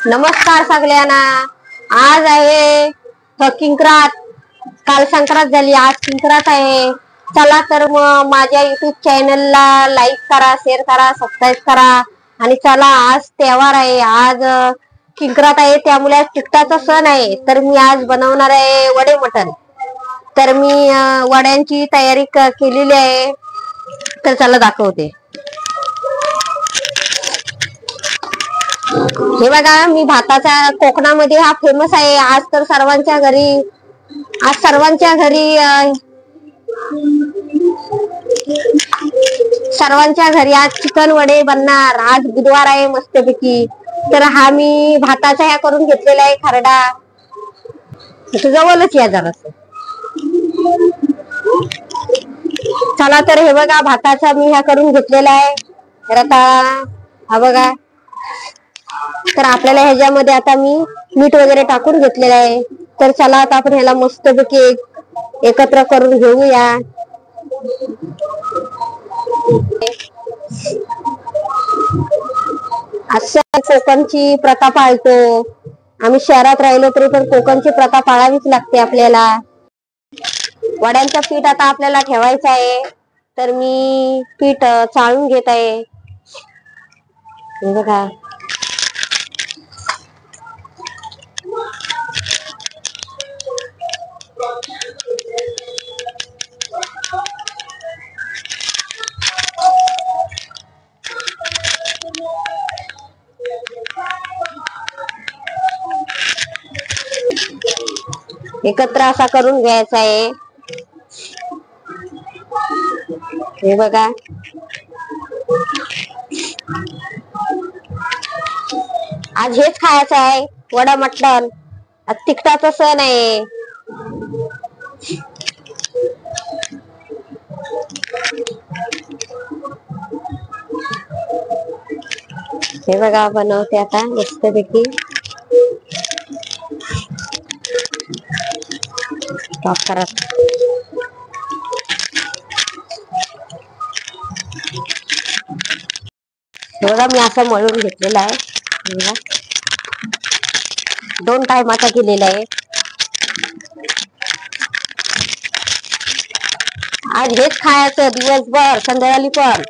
नमस्कार सगळ्यांना। आज आहे किंक्रात। काल संक्रांत झाली, आज किंक्रात आहे। चला तर मग माझ्या युट्यूब चॅनलला लाईक करा, शेअर करा, सबस्क्राईब करा। आणि चला, आज त्योहार आहे, आज किंक्रात आहे, त्यामुळे तिखटाचा सण आहे। तर मी आज बनवणार आहे वडे मटण। तर मी वड्यांची तयारी केलेली आहे, तर चला दाखवते। हे बघा, मी भाताचा कोकणामध्ये हा फेमस आहे। आज तर सर्वांच्या घरी आज चिकन वडे बनणार। आज बुधवार आहे मस्तपैकी। तर हा मी भाताचा ह्या करून घेतलेला आहे खरडा। जवळच या जरासं। चला तर हे बघा, भाताचा मी ह्या करून घेतलेला आहे। तर आता हा बघा, तर आपल्याला ह्याच्यामध्ये आता मी मीठ वगैरे टाकून घेतलेलं आहे। तर चला आता आपण ह्याला मस्तपैकी एकत्र करून घेऊया। असं कोकणची प्रथा पाळतो आम्ही। शहरात राहिलो तरी पण कोकणची प्रथा पाळावीच लागते आपल्याला। वड्यांचं पीठ आता आपल्याला ठेवायचं आहे। तर मी पीठ चाळून घेत आहे, बघा। एकत्र असा करून घ्यायचा आहे, हे बघा। आज हेच खायचं आहे, वडा मटण। आज तिखटाचा सण आहे। हे बघा, बनवते आता मस्तपैकी। टॉप करा। बघा, मी असं मळून घेतलेला आहे, 2 टायमाचा केलेला आहे। आज हेच खायचं दिवसभर, संध्याकाळी पण।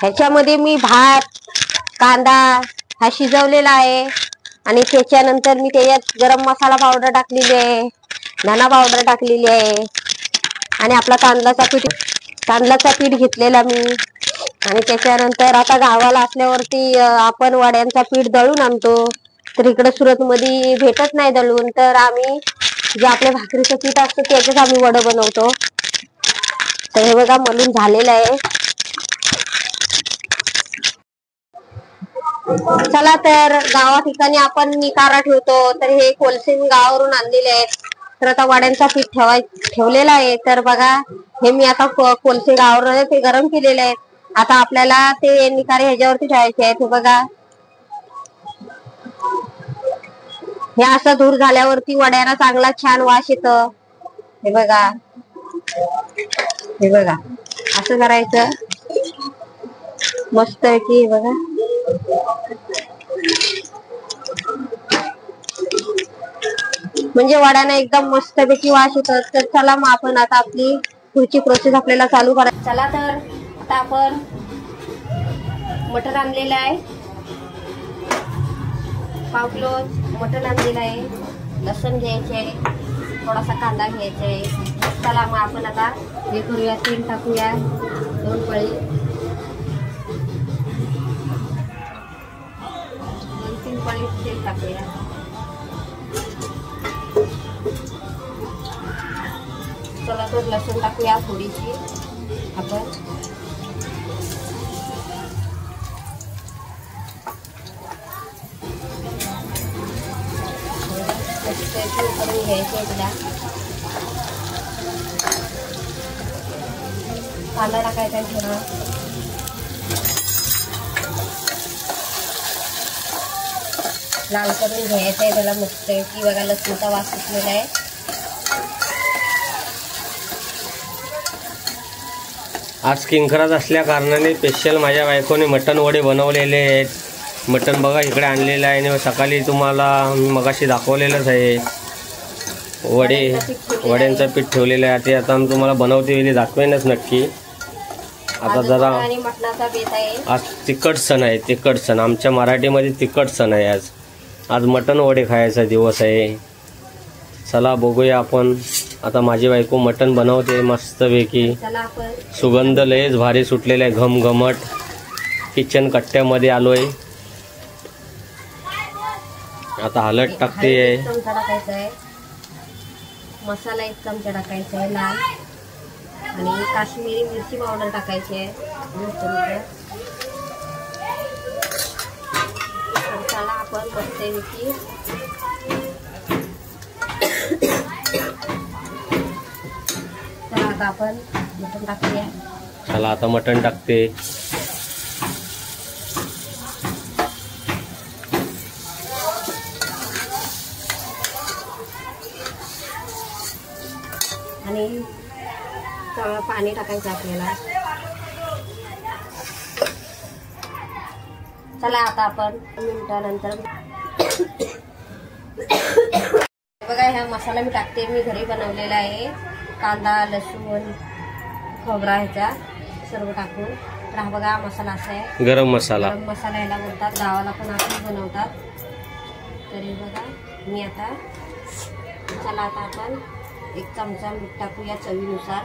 ह्याच्यामध्ये मी भात, कांदा हा शिजवलेला आहे। आणि त्याच्यानंतर मी त्याच्यात गरम मसाला पावडर टाकलेली आहे, धना पावडर टाकलेली आहे। आणि आपला तांदळाचा पीठ घेतलेला मी। आणि त्याच्यानंतर आता गावाला असल्यावरती आपण वड्यांचा पीठ दळून आणतो। तर इकडे सुरत मध्ये भेटत नाही दळून, तर आम्ही जे आपल्या भाकरीचं पीठ असतं त्याच्याच आम्ही वडे बनवतो। तर हे बघा, मळून झालेलं आहे। चला तर गावा ठिकाणी आपण निकारा ठेवतो, तर हे कोलसे मी गावावरून आणलेले आहेत। तर आता वड्यांचा पीठ ठेवलेला आहे। तर बघा, हे मी आता कोलसे गावावर ते गरम केलेले आहेत। आता आपल्याला ते निकारे ह्याच्यावरती ठेवायचे आहेत, हे बघा। हे असं धूर झाल्यावरती वड्याला चांगला छान वास येतो, हे बघा। हे बघा, असं करायचं मस्त आहे की, बघा। म्हणजे वड्याने एकदम मस्तपैकी वास येतो। तर चला मग आपण आता आपली पुढची प्रोसेस आपल्याला चालू करायची। चला तर आता आपण मटण आणलेलं आहे, पाव किलो मटण आणलेलं आहे। लसूण घ्यायचे आहे, थोडासा कांदा घ्यायचा आहे। चला मग आपण आता हे करूया, तेल टाकूया 2 पळी, 2-3 पळी तेल टाकूया। चला तर लसूण टाकूया थोडीशी आपण। करून घ्यायचे तिला। कांदा टाकायचा थोडा, लाल करून घ्यायचं आहे त्याला मस्त की, बघा लसूणचा वास सुटलेला आहे। आज किंक्रात असल्या कारणाने स्पेशल माझ्या बायकोने मटण वडे बनवलेले आहेत। मटण बघा इकडे आणलेलं आहे आणि सकाळी तुम्हाला मी मगाशी दाखवलेलंच आहे। वड्यांचं पीठ ठेवलेलं आहे, ते आता मी तुम्हाला बनवते वेळी दाखवेनच नक्की। आता जरा आज तिखट सण आहे, तिखट सण आमच्या मराठीमध्ये तिखट सण आहे। आज मटण वडे खायचा दिवस आहे। चला बघूया आपण। आता माझी बायको मटण बनवते मस्तपैकी, सुगंध लयच भारी सुटलेला आहे, घमघमट। किचन कट्ट्यामध्ये आलोय, आता हळद टाकते आहे, मसाला 1 चमचा टाकायचा आहे लाल, आणि काश्मीरी मिरची पावडर टाकायची आहे। चला आपण मस्तपैकी चला आता आपण मटण टाकूया। चला आता मटण टाकते। आणि पाणी टाकायचं आपल्याला। चला आता आपण मिनिटानंतर बघा हा मसाला मी टाकते, मी घरी बनवलेला आहे। कांदा, लसूण, खोबरा ह्याचा सर्व टाकून। तर हा बघा मसाला असा आहे, गरम मसाला। गरम मसाला याला बोलतात, गावाला पण आपण बनवतात। तरी बघा मी आता चला आता आपण 1 चमचा मीठ टाकूया चवीनुसार।